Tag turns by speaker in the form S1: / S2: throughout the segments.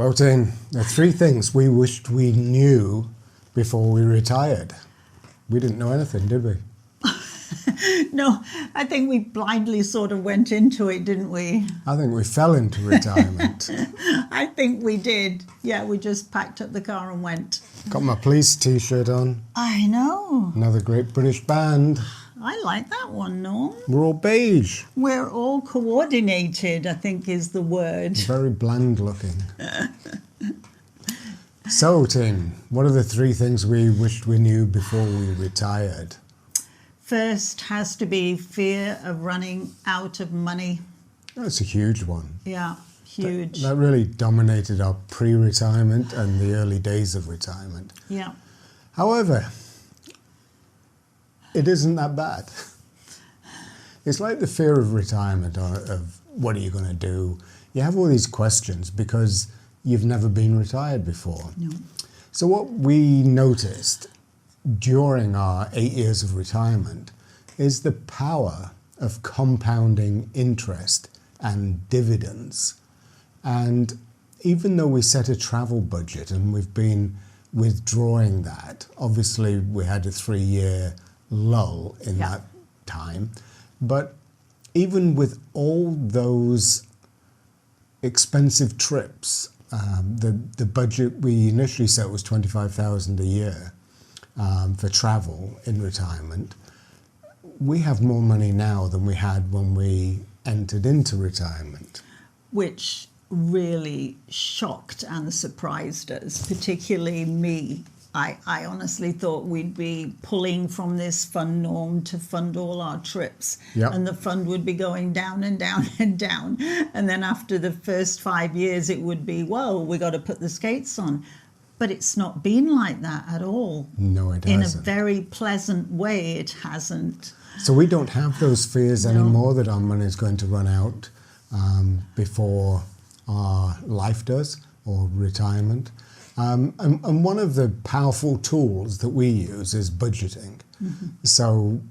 S1: Well, Jane, there are three things we wished we knew before we retired. We didn't know anything, did we?
S2: No, I think we blindly sort of went into it, didn't we?
S1: I think we fell into retirement.
S2: I think we did. Yeah, we just packed up the car and went.
S1: Got my police t-shirt on.
S2: I know.
S1: Another great British band.
S2: I like that one, Norm.
S1: We're all beige.
S2: We're all coordinated, I think is the word.
S1: Very bland looking. So, Tim, what are the three things we wished we knew before we retired?
S2: First has to be fear of running out of money.
S1: That's a huge one.
S2: Yeah, huge.
S1: That really dominated our pre-retirement and the early days of retirement.
S2: Yeah.
S1: However, it isn't that bad. It's like the fear of retirement, or of what are you going to do? You have all these questions because you've never been retired before.
S2: No.
S1: So what we noticed during our 8 years of retirement is the power of compounding interest and dividends. And even though we set a travel budget and we've been withdrawing that, obviously we had a 3-year lull in that time, but even with all those expensive trips, the budget we initially set was $25,000 a year for travel in retirement. We have more money now than we had when we entered into retirement.
S2: Which really shocked and surprised us, particularly me. I honestly thought we'd be pulling from this fund, Norm, to fund all our trips.
S1: Yep.
S2: And the fund would be going down and down and down. And then after the first 5 years, it would be, whoa, we got to put the skates on. But it's not been like that at all.
S1: No, it
S2: In
S1: hasn't.
S2: a very pleasant way, it hasn't.
S1: So we don't have those fears anymore that our money is going to run out before our life does, or retirement. And one of the powerful tools that we use is budgeting. Mm-hmm. So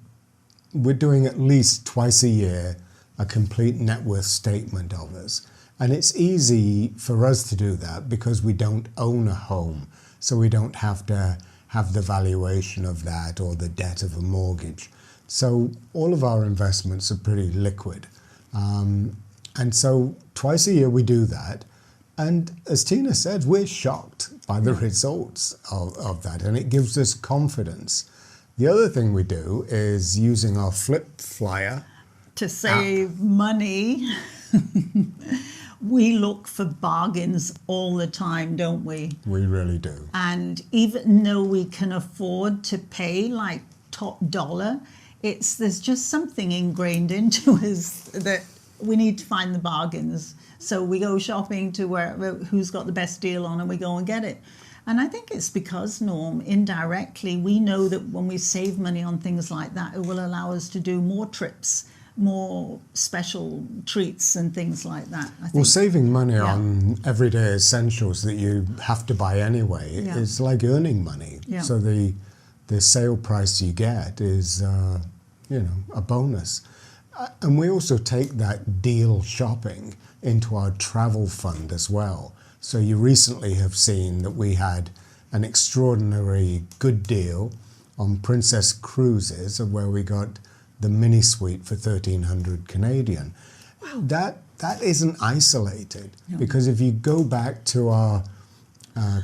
S1: we're doing at least twice a year a complete net worth statement of us. And it's easy for us to do that because we don't own a home. So we don't have to have the valuation of that or the debt of a mortgage. So all of our investments are pretty liquid. And so twice a year we do that. And as Tina said, we're shocked by the results of that, and it gives us confidence. The other thing we do is using our flip flyer
S2: to save money. We look for bargains all the time, don't we?
S1: We really do.
S2: And even though we can afford to pay like top dollar, there's just something ingrained into us that we need to find the bargains. So we go shopping to who's got the best deal on, and we go and get it. And I think it's because, Norm, indirectly, we know that when we save money on things like that, it will allow us to do more trips, more special treats and things like that. I think.
S1: Well, saving money on everyday essentials that you have to buy anyway is like earning money.
S2: Yeah.
S1: So the sale price you get is, a bonus. And we also take that deal shopping into our travel fund as well. So you recently have seen that we had an extraordinary good deal on Princess Cruises, where we got the mini suite for 1,300 Canadian. Wow. That isn't isolated, because if you go back to our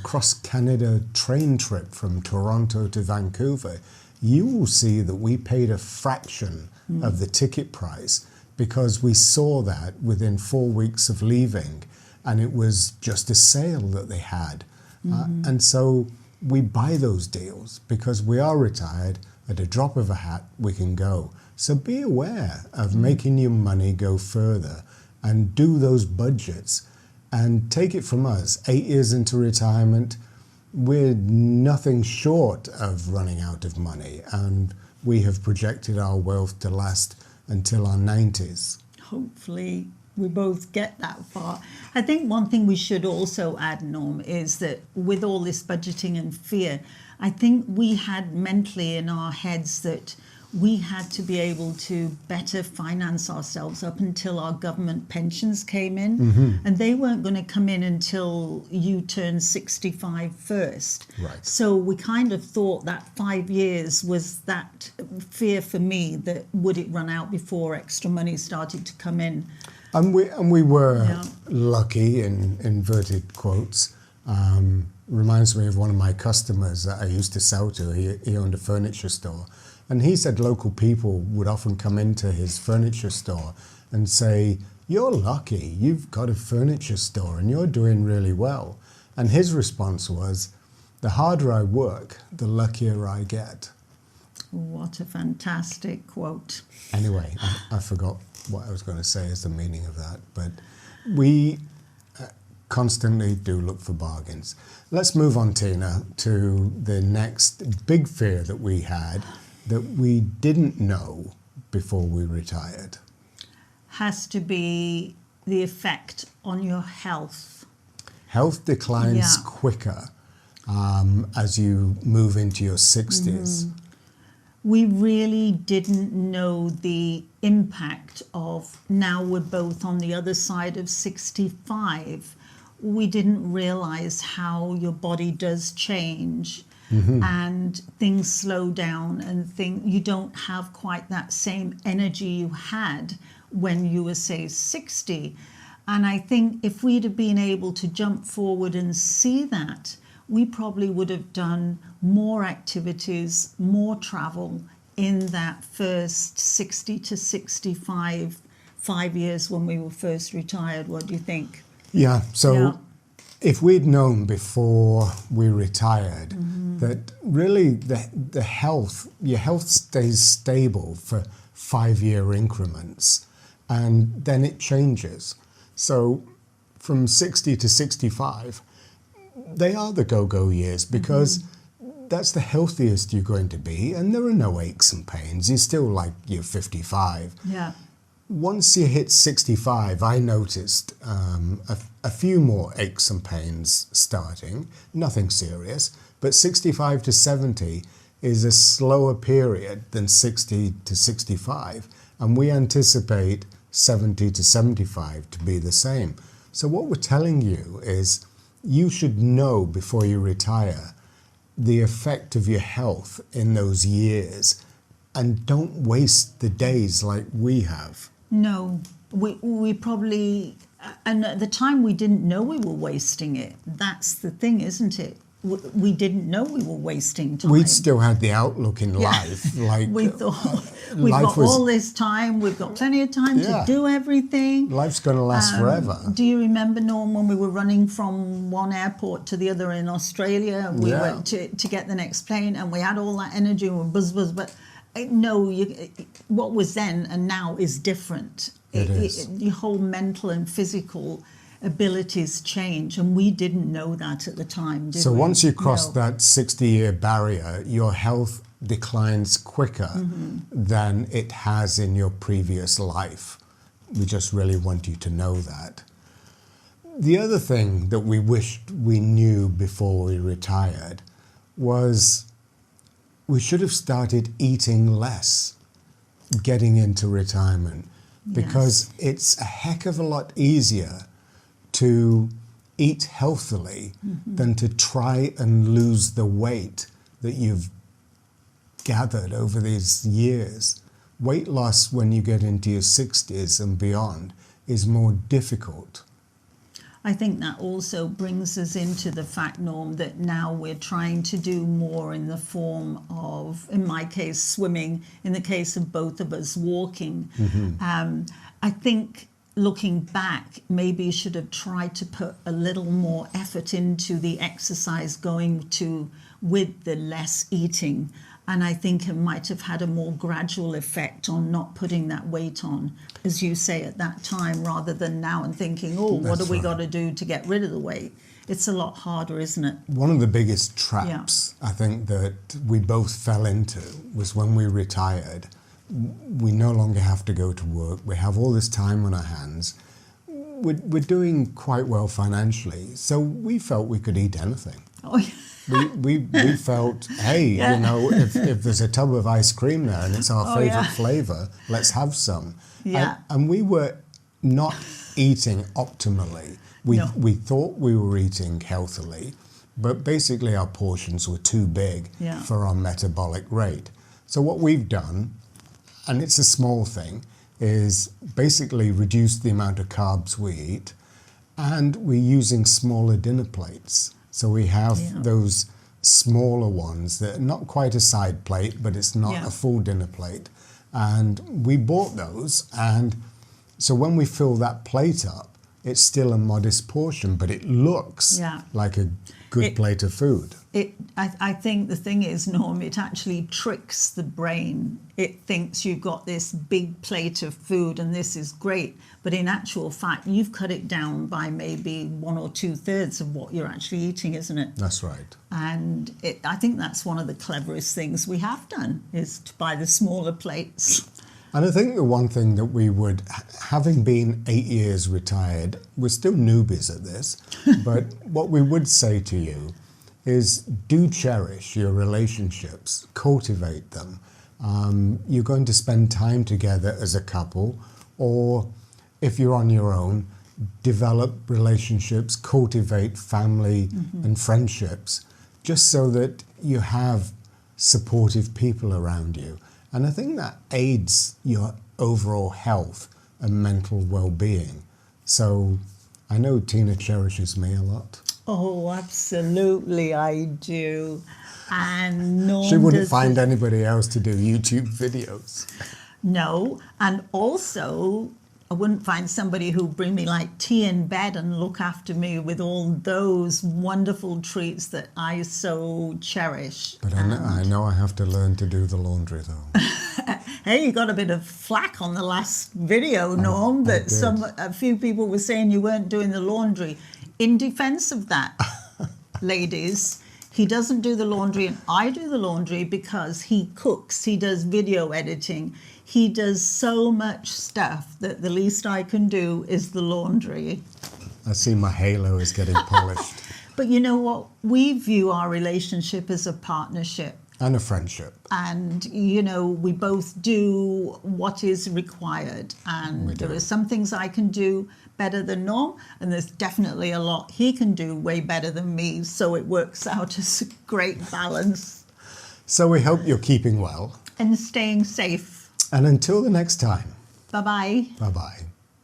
S1: cross-Canada train trip from Toronto to Vancouver, you will see that we paid a fraction of the ticket price because we saw that within 4 weeks of leaving, and it was just a sale that they had. And so we buy those deals because we are retired. At a drop of a hat, we can go. So be aware of making your money go further and do those budgets. And take it from us, 8 years into retirement, we're nothing short of running out of money, and we have projected our wealth to last until our 90s.
S2: Hopefully we both get that far. I think one thing we should also add, Norm, is that with all this budgeting and fear, I think we had mentally in our heads that we had to be able to better finance ourselves up until our government pensions came in. And they weren't going to come in until you turned 65 first.
S1: Right.
S2: So we kind of thought that 5 years was that fear for me that would it run out before extra money started to come in.
S1: And we were
S2: Yeah.
S1: lucky, in inverted quotes. Reminds me of one of my customers that I used to sell to. He owned a furniture store. And he said local people would often come into his furniture store and say, "You're lucky, you've got a furniture store and you're doing really well." And his response was, "The harder I work, the luckier I get."
S2: What a fantastic quote.
S1: Anyway, I forgot what I was going to say as the meaning of that. But we constantly do look for bargains. Let's move on, Tina, to the next big fear that we had that we didn't know before we retired.
S2: Has to be the effect on your health.
S1: Health declines
S2: Yeah.
S1: quicker as you move into your 60s.
S2: We really didn't know the impact of, now we're both on the other side of 65. We didn't realize how your body does change. And things slow down and you don't have quite that same energy you had when you were, say, 60. And I think if we'd have been able to jump forward and see that, we probably would have done more activities, more travel in that first 60 to 65, 5 years when we were first retired. What do you think?
S1: Yeah, so
S2: Yeah.
S1: if we'd known before we retired that really your health stays stable for 5-year increments and then it changes. So from 60 to 65, they are the go-go years because that's the healthiest you're going to be and there are no aches and pains. You're still like you're 55.
S2: Yeah.
S1: Once you hit 65, I noticed a few more aches and pains starting, nothing serious, but 65 to 70 is a slower period than 60 to 65, and we anticipate 70 to 75 to be the same. So what we're telling you is you should know before you retire the effect of your health in those years and don't waste the days like we have.
S2: No, we probably, and at the time we didn't know we were wasting it. That's the thing, isn't it? We didn't know we were wasting time.
S1: We still had the outlook in
S2: Yeah.
S1: life, like
S2: We thought we've
S1: life
S2: got
S1: was-
S2: all this time, we've got plenty of time
S1: Yeah.
S2: to do everything.
S1: life's going to last forever.
S2: Do you remember, Norm, when we were running from one airport to the other in Australia? We
S1: Yeah.
S2: went to get the next plane and we had all that energy and we buzz, but no, what was then and now is different.
S1: It is.
S2: Your whole mental and physical abilities change, and we didn't know that at the time, did
S1: So
S2: we?
S1: once you cross
S2: No.
S1: that 60-year barrier, your health declines quicker than it has in your previous life. We just really want you to know that. The other thing that we wished we knew before we retired was we should have started eating less getting into retirement, because it's a heck of a lot easier to eat healthily than to try and lose the weight that you've gathered over these years. Weight loss when you get into your 60s and beyond is more difficult.
S2: I think that also brings us into the fact, Norm, that now we're trying to do more in the form of, in my case, swimming, in the case of both of us, walking. I think looking back, maybe you should have tried to put a little more effort into the exercise going to with the less eating. And I think it might have had a more gradual effect on not putting that weight on, as you say, at that time, rather than now and thinking, oh, what have we got to do to get rid of the weight? It's a lot harder, isn't it?
S1: One of the biggest traps I think that we both fell into was when we retired. We no longer have to go to work. We have all this time on our hands. We're doing quite well financially, so we felt we could eat anything.
S2: Oh,
S1: we felt, hey, you know, if there's a tub of ice cream there and it's our favorite flavor, let's have some.
S2: Yeah.
S1: And we were not eating optimally. We thought we were eating healthily, but basically our portions were too big for our metabolic rate. So what we've done, and it's a small thing, is basically reduce the amount of carbs we eat, and we're using smaller dinner plates. So we have those smaller ones that are not quite a side plate, but it's not a full dinner plate. And we bought those, and so when we fill that plate up, it's still a modest portion, but it looks like a good plate of food.
S2: I think the thing is, Norm, it actually tricks the brain. It thinks you've got this big plate of food and this is great, but in actual fact, you've cut it down by maybe 1 or 2/3 of what you're actually eating, isn't it?
S1: That's right.
S2: And I think that's one of the cleverest things we have done, is to buy the smaller plates.
S1: And I think the one thing that we would, having been 8 years retired, we're still newbies at this, but what we would say to you is do cherish your relationships, cultivate them. You're going to spend time together as a couple, or if you're on your own, develop relationships, cultivate family and friendships, just so that you have supportive people around you. And I think that aids your overall health and mental well-being. So I know Tina cherishes me a lot.
S2: Oh, absolutely, I do. And Norm
S1: she wouldn't find anybody else to do YouTube videos.
S2: No, and also I wouldn't find somebody who'd bring me like tea in bed and look after me with all those wonderful treats that I so cherish.
S1: But I know I have to learn to do the laundry though.
S2: Hey, you got a bit of flack on the last video, Norm, that a few people were saying you weren't doing the laundry. In defense of that, ladies, he doesn't do the laundry and I do the laundry because he cooks, he does video editing, he does so much stuff that the least I can do is the laundry.
S1: I see my halo is getting polished.
S2: But you know what? We view our relationship as a partnership.
S1: And a friendship.
S2: And, you know, we both do what is required. And there are some things I can do better than Norm, and there's definitely a lot he can do way better than me. So it works out as a great balance.
S1: So we hope you're keeping well.
S2: And staying safe.
S1: And until the next time.
S2: Bye-bye.
S1: Bye-bye.